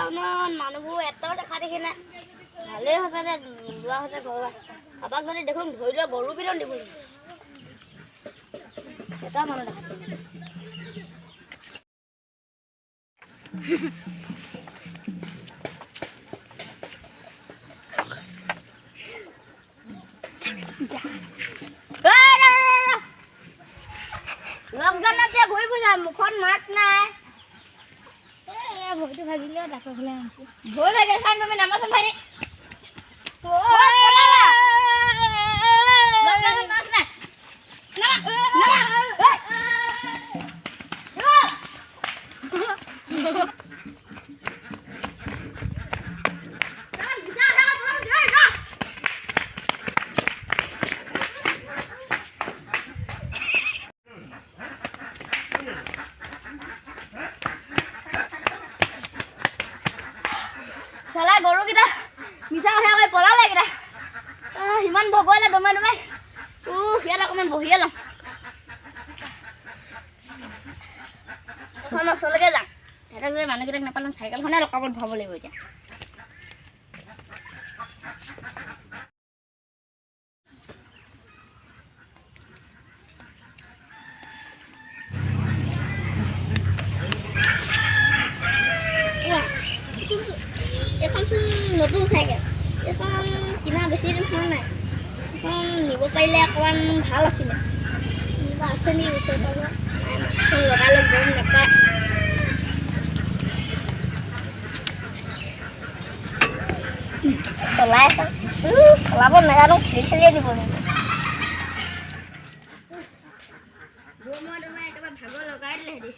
টাউনত মানুহবোৰ এটাও দেখা দেখি নাই ভালেই হৈছে যে লোৱা হৈছে ঘৰুৱা কাৰোবাক যদি দেখোন ধৰি লৈ গৰু পিটন দিব লাগিব এটা মানুহ দেখা দেখি নাই লকডাউনতে ঘূৰি ফুৰিছা মুখত মাস্ক নাই ভৰিটো ভাগিলেও ডাক্তৰ ফালে আনিছো ভৰি ভাগিলে চাই তুমি নামাচোন ভাইটি চালা গৰুকেইটা মিছা কথা কৈ পলালে কেইটা ইমান ভগৱালে দমাই দমাই ইয়াত অকণমান বহিয়ে লওঁ এখন ওচৰলৈকে যাম সিহঁতক যে মানুহকেইটাক নাপালোঁ চাইকেলখনে লকাপত ভৰাব লাগিব এতিয়া নতুন চাইকেল এখন কিনা বেছি দিন হোৱা নাই এখন নিব পাৰিলে অকণমান ভাল আছিলে কিবা আছে নেকি ওচৰে পাজৰে এখন লগালে গম নাপায় চলাই এখন চলাব নাজানো খেলি খেলিয়ে দিব লাগিব একেবাৰে ভাগৰ লগাই দিলে সিহঁতি